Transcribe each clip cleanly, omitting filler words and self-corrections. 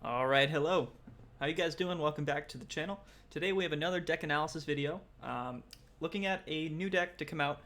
Alright, hello. How you guys doing? Welcome back to the channel. Today we have another deck analysis video, looking at a new deck to come out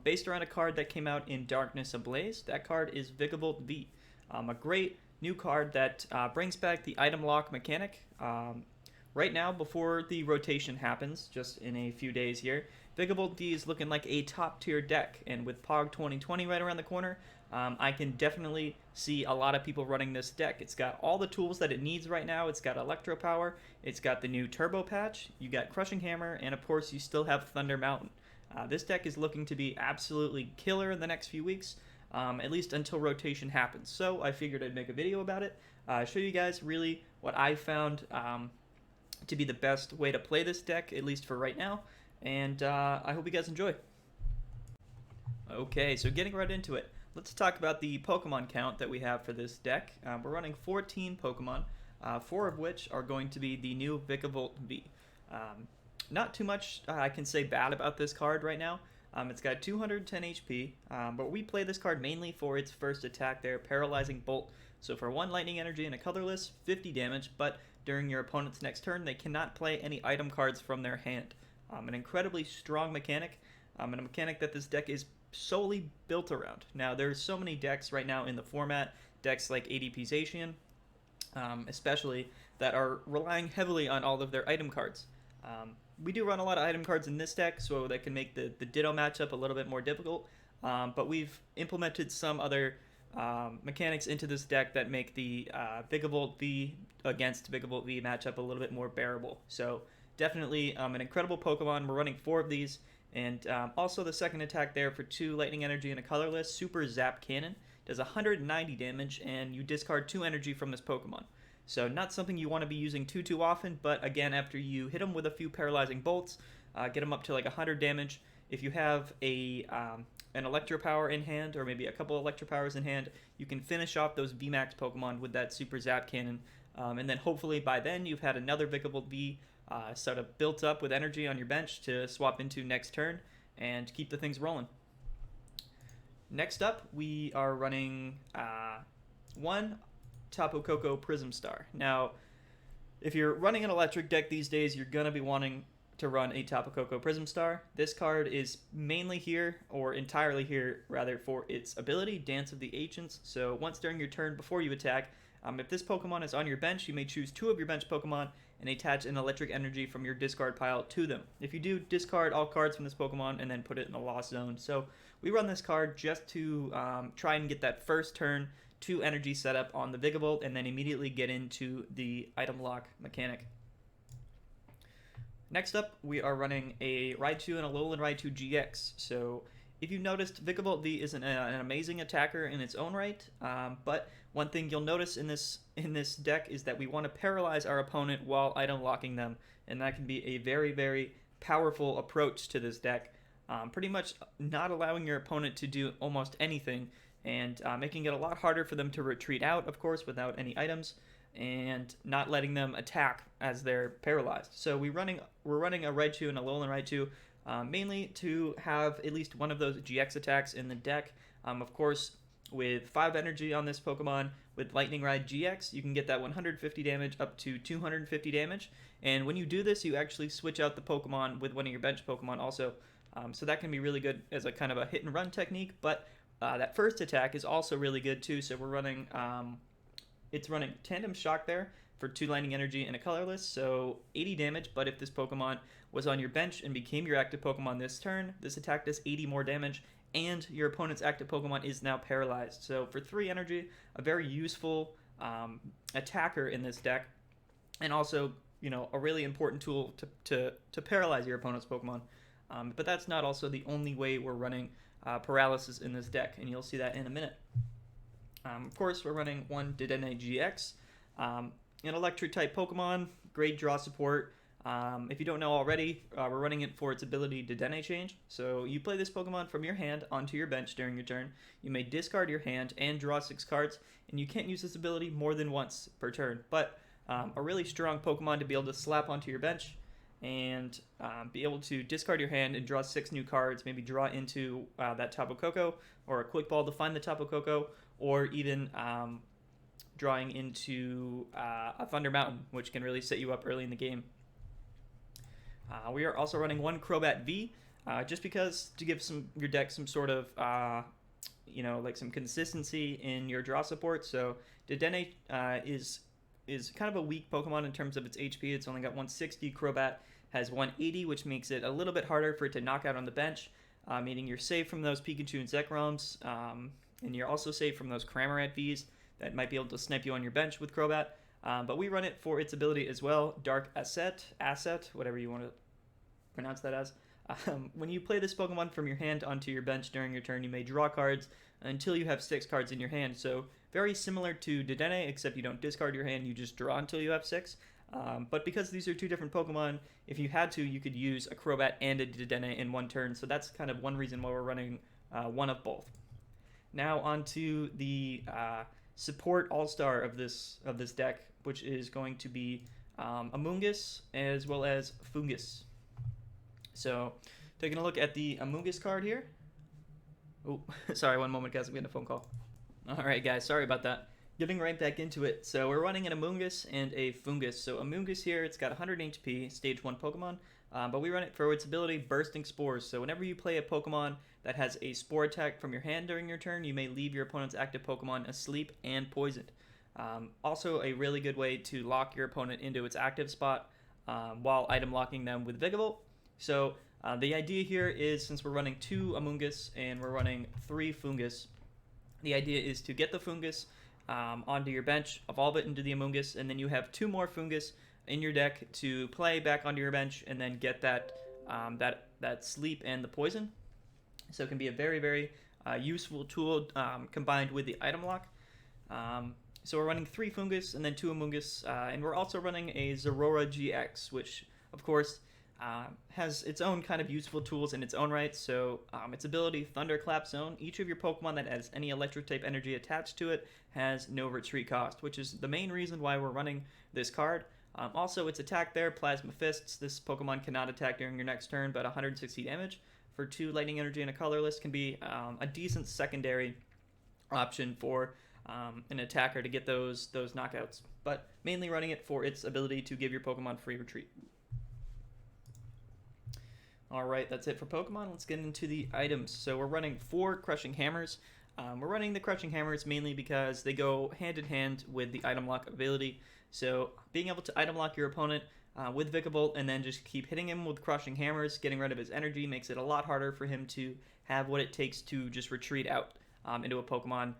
based around a card that came out in Darkness Ablaze. That card is Vikavolt V, a great new card that brings back the item lock mechanic. Right now, before the rotation happens, just in a few days here, Vikavolt V is looking like a top tier deck, and with POG 2020 right around the corner, I can definitely see a lot of people running this deck. It's got all the tools that it needs right now. It's got Electro Power, it's got the new Turbo Patch, you got Crushing Hammer, and of course you still have Thunder Mountain. This deck is looking to be absolutely killer in the next few weeks, at least until rotation happens. So I figured I'd make a video about it, show you guys really what I found to be the best way to play this deck, at least for right now, and I hope you guys enjoy. Okay, so getting right into it, let's talk about the Pokemon count that we have for this deck. We're running 14 Pokemon, 4 of which are going to be the new Vikavolt V. Not too much I can say bad about this card right now. It's got 210 HP, but we play this card mainly for its first attack there, Paralyzing Bolt. So for 1 Lightning Energy and a colorless, 50 damage, but during your opponent's next turn, they cannot play any item cards from their hand. An incredibly strong mechanic, and a mechanic that this deck is solely built around. Now, there's so many decks right now in the format, decks like ADP's Asian, especially, that are relying heavily on all of their item cards. We do run a lot of item cards in this deck, so that can make the Ditto matchup a little bit more difficult, but we've implemented some other mechanics into this deck that make the Vikavolt V against Vikavolt V matchup a little bit more bearable. So definitely an incredible Pokemon. We're running 4 of these, and also the second attack there for 2 Lightning Energy and a colorless, Super Zap Cannon, does 190 damage, and you discard 2 energy from this Pokemon. So not something you want to be using too often, but again, after you hit them with a few paralyzing bolts, get them up to like 100 damage. If you have an Electro Power in hand, or maybe a couple Electro Powers in hand, you can finish off those VMAX Pokemon with that Super Zap Cannon, and then hopefully by then you've had another Vikavolt V sort of built up with energy on your bench to swap into next turn and keep the things rolling. Next up, we are running 1 Tapu Koko Prism Star. Now, if you're running an electric deck these days, you're going to be wanting to run a Tapu Koko Prism Star. This card is mainly here, or entirely here, rather, for its ability, Dance of the Ancients. So once during your turn before you attack, if this Pokemon is on your bench, you may choose 2 of your bench Pokemon and attach an electric energy from your discard pile to them. If you do, discard all cards from this Pokemon and then put it in the lost zone. So we run this card just to try and get that first turn 2 energy setup on the Vikavolt, and then immediately get into the item lock mechanic. Next up, we are running a Raichu and a Alolan Raichu-GX. So if you've noticed, Vikavolt V is an amazing attacker in its own right, but one thing you'll notice in this deck is that we want to paralyze our opponent while item locking them, and that can be a very, very powerful approach to this deck. Pretty much not allowing your opponent to do almost anything, and making it a lot harder for them to retreat out, of course, without any items, and not letting them attack as they're paralyzed. So we're running a Raichu and a Alolan Raichu, mainly to have at least one of those GX attacks in the deck. Of course, with 5 energy on this Pokemon, with Lightning Ride GX, you can get that 150 damage up to 250 damage, and when you do this, you actually switch out the Pokemon with one of your bench Pokemon also. So that can be really good as a kind of a hit and run technique, but that first attack is also really good too. So we're running, it's running Tandem Shock there for 2 Lightning Energy and a colorless, so 80 damage, but if this Pokemon was on your bench and became your active Pokemon this turn, this attack does 80 more damage, and your opponent's active Pokemon is now paralyzed. So for 3 energy, a very useful attacker in this deck, and also, you know, a really important tool to paralyze your opponent's Pokemon. But that's not also the only way we're running paralysis in this deck, and you'll see that in a minute. Of course, we're running 1 Dedenne-GX, an electric type Pokemon, great draw support. If you don't know already, we're running it for its ability Dedenne Change. So you play this Pokemon from your hand onto your bench during your turn. You may discard your hand and draw 6 cards, and you can't use this ability more than once per turn. But a really strong Pokemon to be able to slap onto your bench and be able to discard your hand and draw 6 new cards, maybe draw into that Tapu Koko, or a Quick Ball to find the Tapu Koko, or even drawing into a Thunder Mountain, which can really set you up early in the game. We are also running one Crobat V, just because to give your deck some sort of like some consistency in your draw support. So Dedenne is kind of a weak Pokemon in terms of its HP. It's only got 160. Crobat has 180, which makes it a little bit harder for it to knock out on the bench, meaning you're safe from those Pikachu and Zekroms, and you're also safe from those Cramorant Vs that might be able to snipe you on your bench with Crobat. But we run it for its ability as well, Dark Asset, whatever you want to pronounce that as. When you play this Pokemon from your hand onto your bench during your turn, you may draw cards until you have 6 cards in your hand. So very similar to Dedenne, except you don't discard your hand, you just draw until you have 6. But because these are 2 different Pokemon, if you had to, you could use a Crobat and a Dedenne in one turn. So that's kind of one reason why we're running one of both. Now on to the support all-star of this deck, which is going to be Amoonguss as well as Foongus. So, taking a look at the Amoonguss card here. Oh, sorry, one moment, guys. I'm getting a phone call. All right, guys. Sorry about that. Getting right back into it. So, we're running an Amoonguss and a Foongus. So, Amoonguss here, it's got 100 HP, Stage 1 Pokemon. But we run it for its ability, Bursting Spores. So, whenever you play a Pokemon that has a Spore attack from your hand during your turn, you may leave your opponent's active Pokemon asleep and poisoned. Also, a really good way to lock your opponent into its active spot while item locking them with Vikavolt. So the idea here is, since we're running 2 Amoonguss and we're running 3 Foongus, the idea is to get the Foongus onto your bench, evolve it into the Amoonguss, and then you have 2 more Foongus in your deck to play back onto your bench and then get that sleep and the poison. So it can be a very, very useful tool combined with the item lock. So we're running 3 Foongus and then 2 Amoonguss, and we're also running a Zeraora-GX, which, of course, has its own kind of useful tools in its own right. So its ability, Thunderclap Zone. Each of your Pokemon that has any electric type energy attached to it has no retreat cost, which is the main reason why we're running this card. Also, its attack there, Plasma Fists. This Pokemon cannot attack during your next turn, but 160 damage for 2 lightning energy and a colorless can be a decent secondary option for an attacker to get those knockouts. But mainly running it for its ability to give your Pokemon free retreat. Alright, that's it for Pokemon. Let's get into the items. So we're running 4 Crushing Hammers. We're running the Crushing Hammers mainly because they go hand in hand with the item lock ability. So being able to item lock your opponent with Vikavolt and then just keep hitting him with Crushing Hammers, getting rid of his energy, makes it a lot harder for him to have what it takes to just retreat out into a Pokemon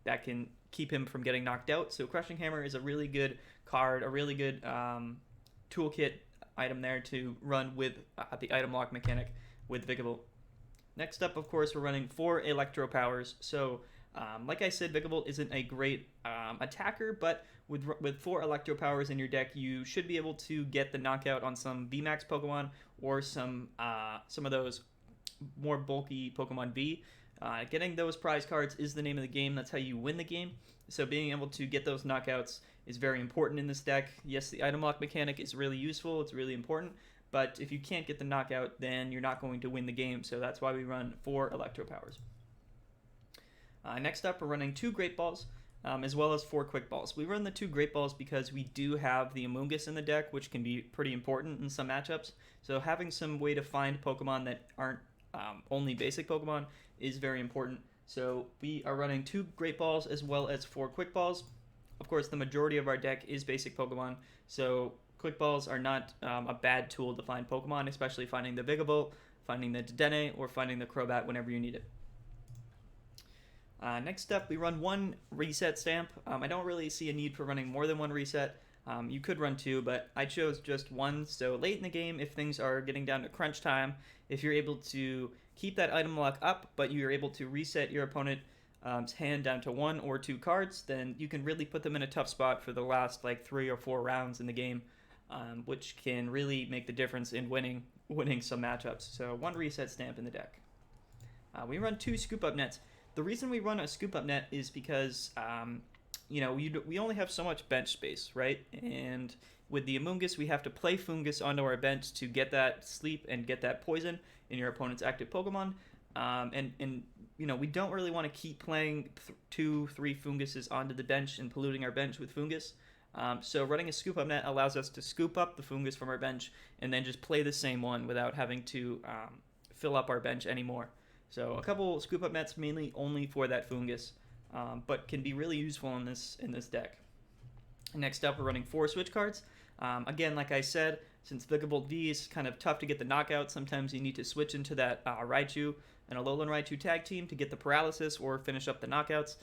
that can keep him from getting knocked out. So Crushing Hammer is a really good card, a really good toolkit item there to run with the item lock mechanic with Vikavolt. Next up, of course, we're running 4 Electro Powers. So, like I said, Vikavolt isn't a great attacker, but with 4 Electro Powers in your deck, you should be able to get the knockout on some VMAX Pokemon or some of those more bulky Pokemon V. Getting those prize cards is the name of the game. That's how you win the game. So being able to get those knockouts is very important in this deck. Yes, the item lock mechanic is really useful. It's really important. But if you can't get the knockout, then you're not going to win the game. So that's why we run 4 Electro Powers. Next up, we're running 2 Great Balls, as well as 4 Quick Balls. We run the 2 Great Balls because we do have the Amoonguss in the deck, which can be pretty important in some matchups. So having some way to find Pokemon that aren't only basic Pokemon is very important. So we are running 2 Great Balls as well as 4 Quick Balls. Of course, the majority of our deck is basic Pokemon, so Quick Balls are not a bad tool to find Pokemon, especially finding the Vikavolt, finding the Dedenne, or finding the Crobat whenever you need it. Next up, we run 1 Reset Stamp. I don't really see a need for running more than 1 Reset. You could run 2, but I chose just 1. So late in the game, if things are getting down to crunch time, if you're able to keep that item lock up, but you're able to reset your opponent's hand down to 1 or 2 cards, then you can really put them in a tough spot for the last like 3 or 4 rounds in the game, which can really make the difference in winning some matchups. So 1 Reset Stamp in the deck. We run 2 Scoop Up Nets. The reason we run a Scoop Up Net is because we only have so much bench space, right? And with the Amoonguss, we have to play Foongus onto our bench to get that sleep and get that poison in your opponent's active Pokemon. And we don't really want to keep playing 2-3 Foonguses onto the bench and polluting our bench with Foongus. So running a Scoop Up Net allows us to scoop up the Foongus from our bench and then just play the same one without having to fill up our bench anymore. So a couple Scoop Up Nets mainly only for that Foongus, but can be really useful in this deck. Next up, we're running 4 switch cards. Again, like I said, since Vikavolt V is kind of tough to get the knockout, sometimes you need to switch into that Raichu and Alolan Raichu tag team to get the paralysis or finish up the knockouts.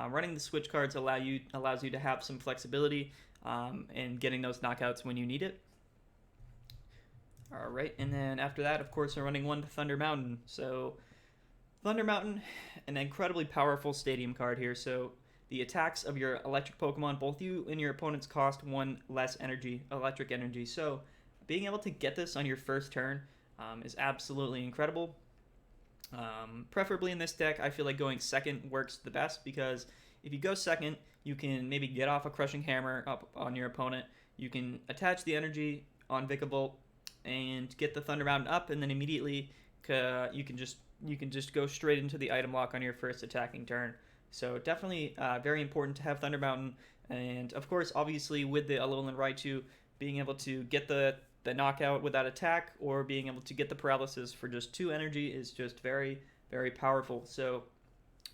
Running the switch cards allows you to have some flexibility in getting those knockouts when you need it. All right, and then after that, of course, we're running 1 Thunder Mountain. So Thunder Mountain, an incredibly powerful stadium card here. So the attacks of your electric Pokemon, both you and your opponents, cost 1 less energy, electric energy. So being able to get this on your first turn is absolutely incredible. Preferably in this deck, I feel like going second works the best, because if you go second, you can maybe get off a Crushing Hammer up on your opponent. You can attach the energy on Vikavolt and get the Thunder Mountain up, and then immediately you can just go straight into the item lock on your first attacking turn. So definitely very important to have Thunder Mountain, and of course, obviously with the Alolan Raichu, being able to get the knockout without attack, or being able to get the paralysis for just 2 energy is just very, very powerful. So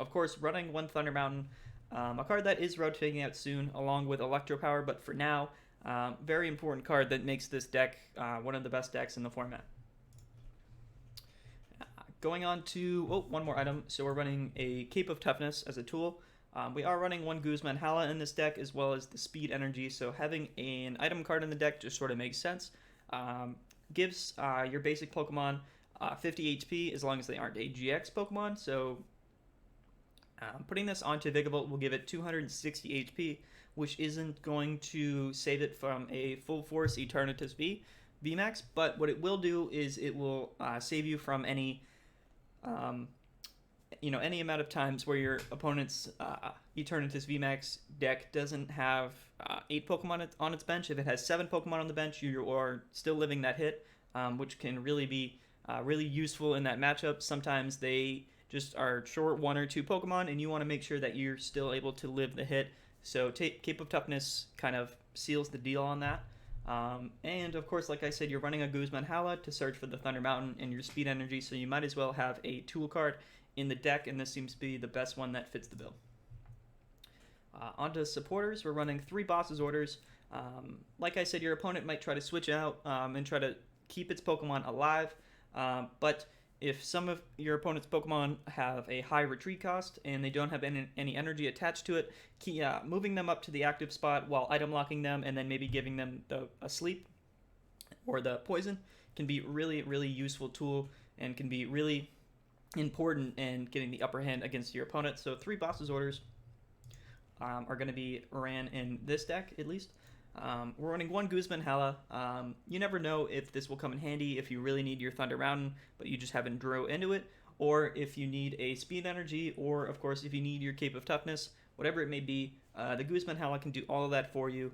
of course, running 1 Thunder Mountain, a card that is rotating out soon along with Electro Power, but for now, very important card that makes this deck one of the best decks in the format. Going on to one more item. So we're running a Cape of Toughness as a tool. We are running 1 Guzma Hala in this deck, as well as the speed energy, so having an item card in the deck just sort of makes sense. Gives your basic Pokemon 50 HP as long as they aren't a GX Pokemon. So putting this onto Vikavolt will give it 260 HP, which isn't going to save it from a full force Eternatus V VMAX, but what it will do is it will save you from any any amount of times where your opponent's Eternatus VMAX deck doesn't have 8 Pokemon on its bench. If it has 7 Pokemon on the bench, you are still living that hit, which can really be really useful in that matchup. Sometimes they just are short 1 or 2 Pokemon, and you want to make sure that you're still able to live the hit. So Cape of Toughness kind of seals the deal on that. And of course, like I said, you're running a Guzma Hala to search for the Thunder Mountain and your speed energy, so you might as well have a tool card in the deck, and this seems to be the best one that fits the bill. Onto supporters, we're running 3 Boss's Orders. Like I said, your opponent might try to switch out and try to keep its Pokemon alive, but if some of your opponent's Pokemon have a high retreat cost and they don't have any energy attached to it, moving them up to the active spot while item locking them and then maybe giving them a sleep or the poison can be really, really useful tool and can be really important in getting the upper hand against your opponent. So 3 Boss's Orders are going to be ran in this deck, at least. We're running 1 Guzma Hala. You never know if this will come in handy if you really need your Thunder Mountain, but you just haven't drew into it, or if you need a speed energy, or of course if you need your Cape of Toughness, whatever it may be. The Guzma Hala can do all of that for you.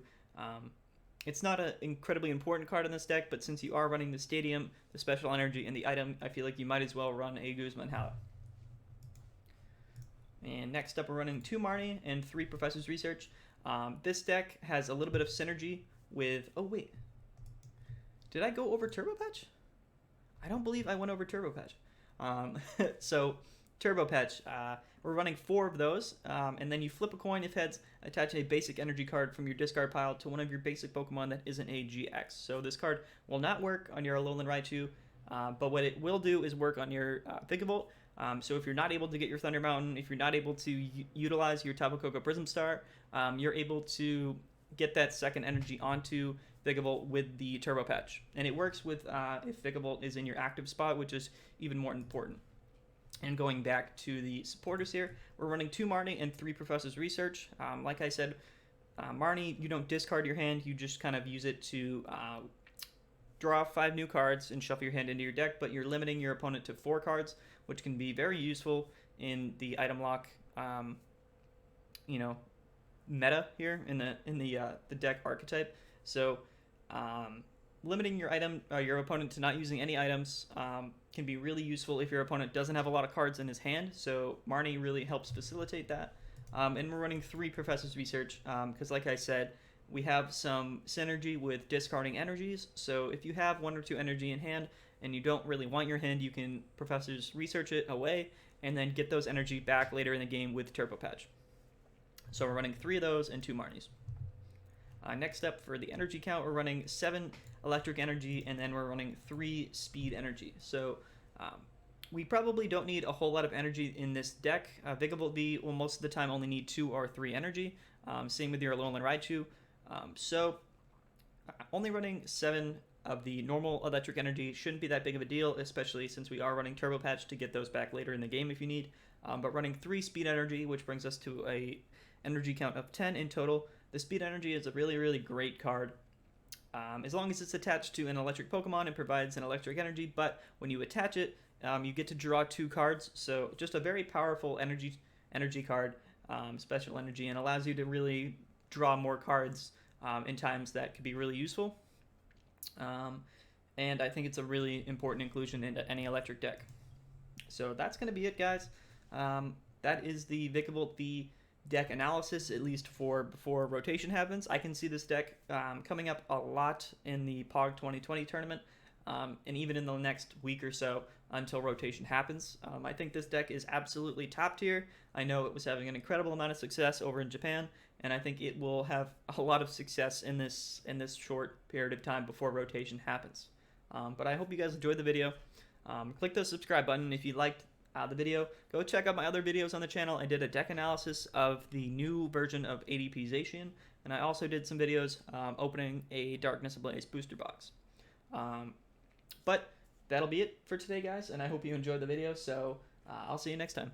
It's not an incredibly important card in this deck, but since you are running the Stadium, the Special Energy, and the item, I feel like you might as well run a Guzma Hala. And next up, we're running 2 Marnie and 3 Professor's Research. This deck has a little bit of synergy with... Oh, wait. Did I go over Turbo Patch? I don't believe I went over Turbo Patch. So, Turbo Patch. We're running 4 of those, and then you flip a coin if heads, attach a basic energy card from your discard pile to one of your basic Pokemon that isn't a GX. So this card will not work on your Alolan Raichu, but what it will do is work on your Vikavolt. So if you're not able to get your Thunder Mountain, if you're not able to utilize your Tapu Koko Prism Star, you're able to get that second energy onto Vikavolt with the Turbo Patch. And it works with if Vikavolt is in your active spot, which is even more important. And going back to the supporters here, we're running 2 Marnie and 3 Professor's Research. Like I said, Marnie, you don't discard your hand, you just kind of use it to draw 5 new cards and shuffle your hand into your deck, but you're limiting your opponent to 4 cards, which can be very useful in the item lock, meta here in the deck archetype. So limiting your opponent to not using any items can be really useful if your opponent doesn't have a lot of cards in his hand. So Marnie really helps facilitate that. And we're running 3 Professor's Research because, like I said, we have some synergy with discarding energies. So if you have 1 or 2 energy in hand and you don't really want your hand, you can Professor's Research it away and then get those energy back later in the game with Turbo Patch. So we're running 3 of those and 2 Marnies. Next up for the energy count, we're running 7 electric energy and then we're running 3 speed energy. So we probably don't need a whole lot of energy in this deck. Vikavolt V will most of the time only need 2 or 3 energy. Same with your Alolan Raichu. So only running 7 of the normal electric energy shouldn't be that big of a deal, especially since we are running Turbo Patch to get those back later in the game if you need. But running 3 speed energy, which brings us to a energy count of 10 in total. The speed energy is a really, really great card. As long as it's attached to an electric Pokemon, it provides an electric energy, but when you attach it, you get to draw 2 cards. So just a very powerful energy card, special energy, and allows you to really draw more cards in times that could be really useful. And I think it's a really important inclusion into any electric deck. So that's going to be it, guys. That is the Vikavolt V deck analysis, at least for before rotation happens. I can see this deck coming up a lot in the POG 2020 tournament, and even in the next week or so until rotation happens. I think this deck is absolutely top tier. I know it was having an incredible amount of success over in Japan, and I think it will have a lot of success in this short period of time before rotation happens. But I hope you guys enjoyed the video. Click the subscribe button if you liked the video. Go check out my other videos on the channel. I did a deck analysis of the new version of ADP Zacian, and I also did some videos opening a Darkness Ablaze booster box. But that'll be it for today, guys, and I hope you enjoyed the video, so I'll see you next time.